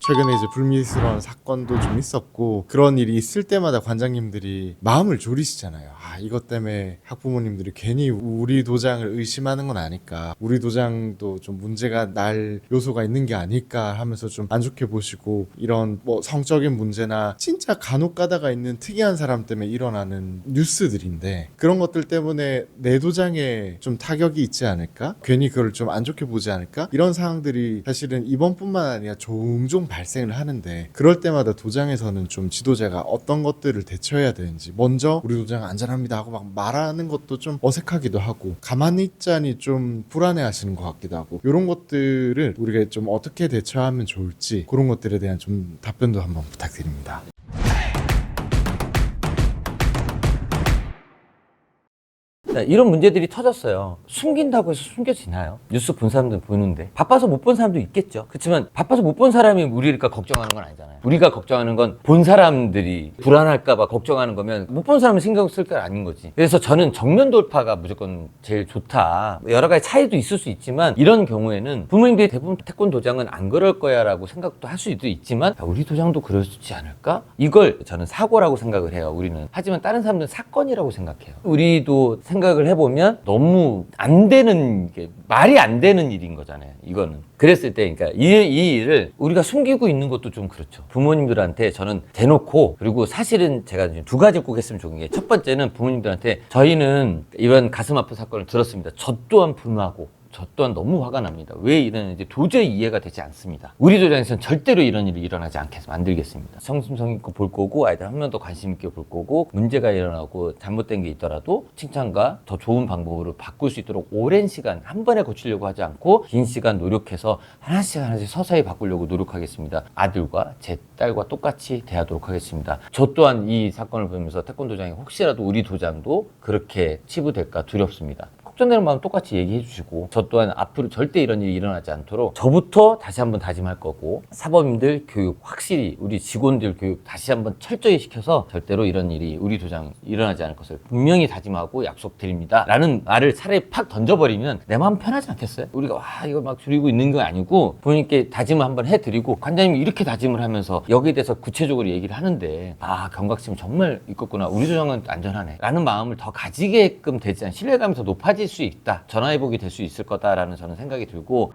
최근에 이제 불미스러운 사건도 좀 있었고 그런 일이 있을 때마다 관장님들이 마음을 졸이시잖아요. 아, 이것 때문에 학부모님들이 괜히 우리 도장을 의심하는 건 아닐까, 우리 도장도 좀 문제가 날 요소가 있는 게 아닐까 하면서 좀 안 좋게 보시고, 이런 뭐 성적인 문제나 진짜 간혹 가다가 있는 특이한 사람 때문에 일어나는 뉴스들인데 그런 것들 때문에 내 도장에 좀 타격이 있지 않을까, 괜히 그걸 좀 안 좋게 보지 않을까, 이런 상황들이 사실은 이번뿐만 아니라 종종 발생을 하는데, 그럴 때마다 도장에서는 좀 지도자가 어떤 것들을 대처해야 되는지, 먼저 우리 도장 안전합니다 하고 막 말하는 것도 좀 어색하기도 하고, 가만히 있자니 좀 불안해 하시는 것 같기도 하고, 이런 것들을 우리가 좀 어떻게 대처하면 좋을지, 그런 것들에 대한 좀 답변도 한번 부탁드립니다. 이런 문제들이 터졌어요. 숨긴다고 해서 숨겨지나요? 뉴스 본 사람들은 보는데 바빠서 못 본 사람도 있겠죠. 그렇지만 바빠서 못 본 사람이 우리가 걱정하는 건 아니잖아요. 우리가 걱정하는 건 본 사람들이 불안할까 봐 걱정하는 거면 못 본 사람은 신경 쓸 게 아닌 거지. 그래서 저는 정면 돌파가 무조건 제일 좋다. 여러 가지 차이도 있을 수 있지만 이런 경우에는 부모님들이 대부분 태권 도장은 안 그럴 거야 라고 생각도 할 수도 있지만, 야, 우리 도장도 그럴 수 있지 않을까? 이걸 저는 사고라고 생각을 해요, 우리는. 하지만 다른 사람들은 사건이라고 생각해요. 우리도 생각을 해보면 너무 안 되는 게, 말이 안 되는 일인 거잖아요, 이거는. 그랬을 때, 그러니까 이 일을 우리가 숨기고 있는 것도 좀 그렇죠. 부모님들한테 저는 대놓고, 그리고 사실은 제가 두 가지 꼭 했으면 좋은 게, 첫 번째는 부모님들한테 저희는 이런 가슴 아픈 사건을 들었습니다. 저 또한 분노하고 저 또한 너무 화가 납니다. 왜 이러는지 도저히 이해가 되지 않습니다. 우리 도장에서는 절대로 이런 일이 일어나지 않게 만들겠습니다. 성심성의껏 볼 거고, 아이들 한 번 더 관심 있게 볼 거고, 문제가 일어나고 잘못된 게 있더라도 칭찬과 더 좋은 방법으로 바꿀 수 있도록 오랜 시간 한 번에 고치려고 하지 않고 긴 시간 노력해서 하나씩 서서히 바꾸려고 노력하겠습니다. 아들과 제 딸과 똑같이 대하도록 하겠습니다. 저 또한 이 사건을 보면서 태권도장에 혹시라도 우리 도장도 그렇게 치부될까 두렵습니다. 걱정되는 마음 똑같이 얘기해 주시고, 저 또한 앞으로 절대 이런 일이 일어나지 않도록 저부터 다시 한번 다짐할 거고, 사범님들 교육 확실히, 우리 직원들 교육 다시 한번 철저히 시켜서 절대로 이런 일이 우리 도장 일어나지 않을 것을 분명히 다짐하고 약속드립니다 라는 말을 차라리 팍 던져버리면 내 마음 편하지 않겠어요? 우리가 와 이거 막 줄이고 있는 거 아니고 부모님께 다짐을 한번 해드리고, 관장님이 이렇게 다짐을 하면서 여기에 대해서 구체적으로 얘기를 하는데, 아, 경각심이 정말 있겠구나, 우리 도장은 안전하네 라는 마음을 더 가지게끔 되지 않, 신뢰감이 더 높아질 수 있다, 전화위복이 될 수 있을 거다라는 저는 생각이 들고,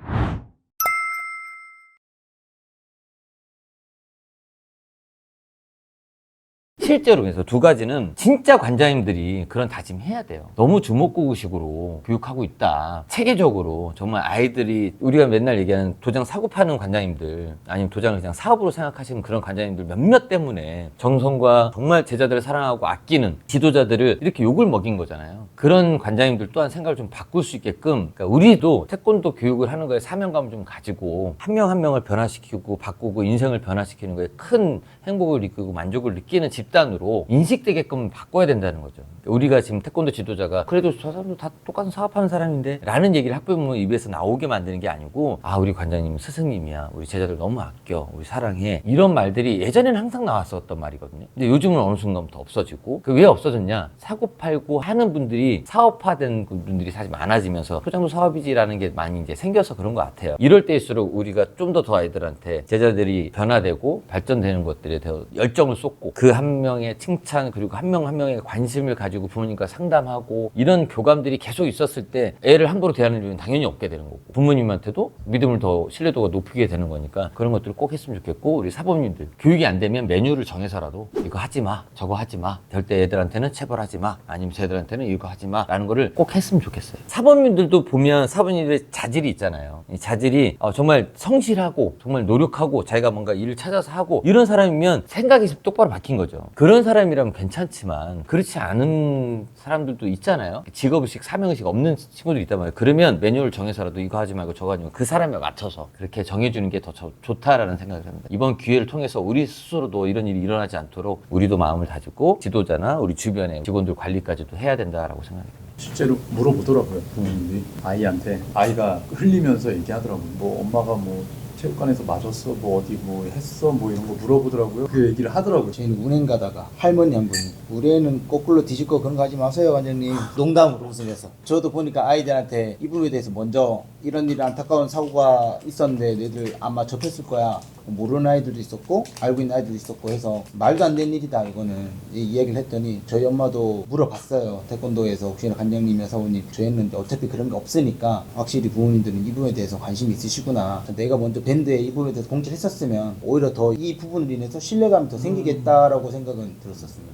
실제로 그래서 두 가지는 진짜 관장님들이 그런 다짐 해야 돼요. 너무 주먹구구식으로 교육하고 있다. 체계적으로 정말 아이들이, 우리가 맨날 얘기하는 도장 사고 파는 관장님들, 아니면 도장을 그냥 사업으로 생각하시는 그런 관장님들 몇몇 때문에 정성과 정말 제자들을 사랑하고 아끼는 지도자들을 이렇게 욕을 먹인 거잖아요. 그런 관장님들 또한 생각을 좀 바꿀 수 있게끔, 그러니까 우리도 태권도 교육을 하는 거에 사명감을 좀 가지고 한 명 한 명을 변화시키고 바꾸고 인생을 변화시키는 거에 큰 행복을 느끼고 만족을 느끼는 집단으로 인식되게끔 바꿔야 된다는 거죠. 우리가 지금 태권도 지도자가 그래도 저 사람도 다 똑같은 사업하는 사람인데 라는 얘기를 학부모 입에서 나오게 만드는 게 아니고, 아, 우리 관장님 스승님이야, 우리 제자들 너무 아껴, 우리 사랑해, 이런 말들이 예전에는 항상 나왔었던 말이거든요. 근데 요즘은 어느 순간부터 없어지고, 그 왜 없어졌냐, 사고 팔고 하는 분들이 사업화된 분들이 사실 많아지면서 도장도 사업이지라는 게 많이 이제 생겨서 그런 것 같아요. 이럴 때일수록 우리가 좀 더 아이들한테 제자들이 변화되고 발전되는 것들에 더 열정을 쏟고, 그 한 명의 칭찬, 그리고 한 명 한 명의 관심을 가지고 부모님과 상담하고, 이런 교감들이 계속 있었을 때 애를 함부로 대하는 일은 당연히 없게 되는 거고, 부모님한테도 믿음을 더, 신뢰도가 높이게 되는 거니까 그런 것들을 꼭 했으면 좋겠고, 우리 사범님들 교육이 안 되면 메뉴를 정해서라도 이거 하지 마, 저거 하지 마, 절대 애들한테는 체벌하지 마, 아니면 쟤들한테는 이거 하지 마 라는 거를 꼭 했으면 좋겠어요. 사범님들도 보면 사범님들의 자질이 있잖아요. 이 자질이 정말 성실하고 정말 노력하고 자기가 뭔가 일을 찾아서 하고, 이런 사람이면 생각이 똑바로 박힌 거죠. 그런 사람이라면 괜찮지만 그렇지 않은 사람들도 있잖아요. 직업의식, 사명의식 없는 친구들 있단 말이에요. 그러면 매뉴얼을 정해서라도 이거 하지 말고 저거 하지 말고 그 사람에 맞춰서 그렇게 정해주는 게 더 좋다라는 생각을 합니다. 이번 기회를 통해서 우리 스스로도 이런 일이 일어나지 않도록 우리도 마음을 다지고 지도자나 우리 주변의 직원들 관리까지도 해야 된다라고 생각이 듭니다. 실제로 물어보더라고요, 부모님들이. 아이한테, 아이가 흘리면서 얘기하더라고요. 뭐 엄마가 뭐 체육관에서 맞았어, 뭐 어디 뭐 했어, 뭐 이런 거 물어보더라고요. 그 얘기를 하더라고요. 저희는 운행 가다가 할머니 한 분이, 우리 애는 거꾸로 뒤집고 그런 거 하지 마세요 관장님, 농담으로 웃으면서. 저도 보니까 아이들한테 이 부분에 대해서 먼저 이런 일, 안타까운 사고가 있었는데 너희들 아마 접했을 거야, 모르는 아이들도 있었고 알고 있는 아이들도 있었고 해서 말도 안 되는 일이다 이거는 이야기를 했더니 저희 엄마도 물어봤어요. 태권도에서 혹시나 관장님이나 사모님 저희했는데 어차피 그런 게 없으니까 확실히 부모님들은 이 부분에 대해서 관심이 있으시구나. 내가 먼저 밴드에 이 부분에 대해서 공지를 했었으면 오히려 더 이 부분으로 인해서 신뢰감이 더 생기겠다라고 생각은 들었었습니다.